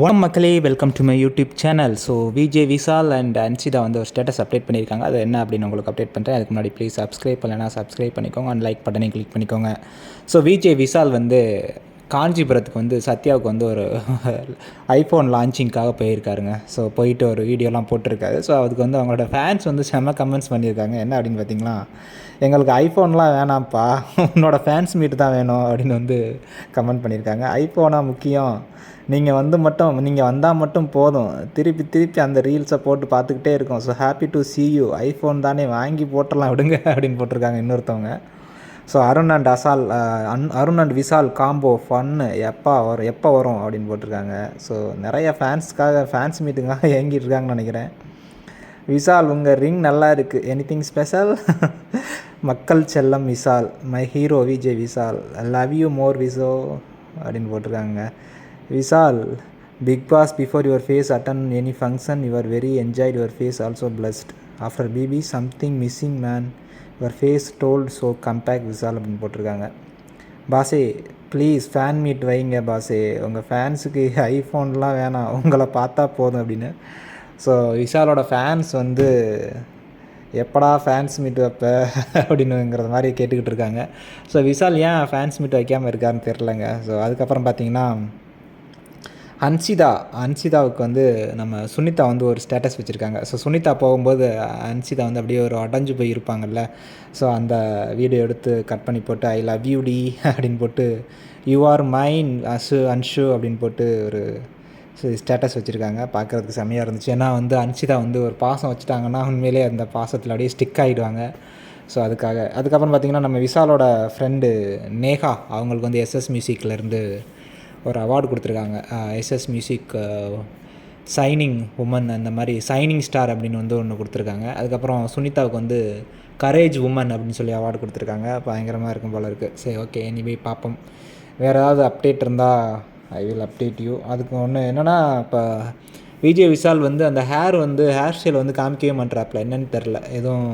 வணக்கம் மக்களே, welcome to my YouTube channel. So VJ Vishal and Ansitha வந்து ஒரு ஸ்டேட்டஸ் அப்டேட் பண்ணியிருக்காங்க. அது என்ன அப்படின்னு உங்களுக்கு அப்டேட் பண்ணுறேன். அதுக்கு முன்னாடி ப்ளீஸ் சப்ஸ்கிரைப் பண்ணலைன்னா சப்ஸ்கிரைப் பண்ணிக்கோங்க அண்ட் லைக் பட்டனையும் கிளிக் பண்ணிக்கோங்க. ஸோ விஜே விஷால் வந்து காஞ்சிபுரத்துக்கு வந்து சத்யாவுக்கு வந்து ஒரு ஐஃபோன் லான்ச்சிங்காக போயிருக்காருங்க. ஸோ போயிட்டு ஒரு வீடியோலாம் போட்டிருக்காரு. ஸோ அதுக்கு வந்து அவங்களோட ஃபேன்ஸ் வந்து செம்ம கமெண்ட்ஸ் பண்ணியிருக்காங்க. என்ன அப்படின்னு பார்த்தீங்கன்னா, எங்களுக்கு ஐஃபோன்லாம் வேணாம்ப்பா, உன்னோட ஃபேன்ஸ் மீட் தான் வேணும் அப்படின்னு வந்து கமெண்ட் பண்ணியிருக்காங்க. ஐஃபோனாக முக்கியம், நீங்கள் வந்தால் மட்டும் போதும், திருப்பி அந்த ரீல்ஸை போட்டு பார்த்துக்கிட்டே இருக்கோம். So happy to see you, iPhone தானே வாங்கி போட்டுடலாம் விடுங்க அப்படின்னு போட்டிருக்காங்க இன்னொருத்தவங்க. So Arun and Vishal combo fun எப்போ வரும் அப்படின்னு போட்டிருக்காங்க. ஸோ நிறைய ஃபேன்ஸ் மீட்டுக்காக ஏங்கிட்டு இருக்காங்கன்னு நினைக்கிறேன். விஷால் உங்கள் ரிங் நல்லா இருக்குது, எனிதிங் ஸ்பெஷல்? மக்கள் செல்லம் Vishal, my hero Vijay Vishal, love you more விசோ அப்படின்னு போட்டிருக்காங்க. Vishal, big boss before your face attend any function your very enjoyed your face also blessed after BB something missing man your face told so comeback Vishal அப்படின்னு போட்டிருக்காங்க. பாஸே please fan meet வைங்க பாஸே, உங்கள் ஃபேன்ஸுக்கு ஐஃபோன்லாம் வேணாம், உங்களை பார்த்தா போதும் அப்படின்னு. ஸோ விஷாலோட ஃபேன்ஸ் வந்து எப்படா ஃபேன்ஸ் மீட் வைப்ப அப்படின்னுங்கிறது மாதிரி கேட்டுக்கிட்டு இருக்காங்க. ஸோ விஷால் ஏன் ஃபேன்ஸ் மீட் வைக்காமல் இருக்காருன்னு தெரிலங்க. ஸோ அதுக்கப்புறம் பார்த்திங்கன்னா, அன்சிதாவுக்கு வந்து நம்ம சுனிதா வந்து ஒரு ஸ்டேட்டஸ் வச்சுருக்காங்க. ஸோ சுனிதா போகும்போது அன்சிதா வந்து அப்படியே ஒரு அடைஞ்சு போய் இருப்பாங்கல்ல. ஸோ அந்த வீடியோ எடுத்து கட் பண்ணி போட்டு ஐ லவ் யூ டி அப்படின்னு போட்டு யூ ஆர் மைன் அன்ஷு அப்படின்னு போட்டு ஒரு ஸ்டேட்டஸ் வச்சுருக்காங்க. பார்க்குறதுக்கு செம்மையாக இருந்துச்சு. ஏன்னா வந்து அன்சிதா வந்து ஒரு பாசம் வச்சுட்டாங்கன்னா உண்மையிலே அந்த பாசத்தில் அப்படியே ஸ்டிக் ஆகிடுவாங்க. ஸோ அதுக்கப்புறம் பார்த்திங்கன்னா, நம்ம விஷாலோட ஃப்ரெண்டு நேஹா அவங்களுக்கு வந்து எஸ்எஸ் மியூசிக்லேருந்து ஒரு அவார்டு கொடுத்துருக்காங்க. எஸ்எஸ் மியூசிக் சைனிங் உமன், அந்த மாதிரி சைனிங் ஸ்டார் அப்படின்னு வந்து ஒன்று கொடுத்துருக்காங்க. அதுக்கப்புறம் சுனிதாவுக்கு வந்து கரேஜ் உமன் அப்படின்னு சொல்லி அவார்டு கொடுத்துருக்காங்க. பயங்கரமாக இருக்கும் போல் இருக்குது. சரி, ஓகே, எனிவே பார்ப்போம். வேறு ஏதாவது அப்டேட் இருந்தால் ஐ வில் அப்டேட் யூ. அதுக்கு ஒன்று என்னென்னா, இப்போ விஜய் விஷால் வந்து அந்த ஹேர் ஸ்டைல் வந்து காமிக்கவே மாட்டேறாப்புல, என்னென்னு தெரில. எதுவும்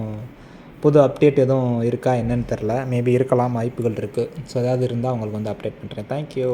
புது அப்டேட் எதுவும் இருக்கா என்னென்னு தெரில. மேபி இருக்கலாம், வாய்ப்புகள் இருக்குது. ஸோ ஏதாவது இருந்தால் உங்களுக்கு வந்து அப்டேட் பண்ணுறேன். தேங்க்யூ.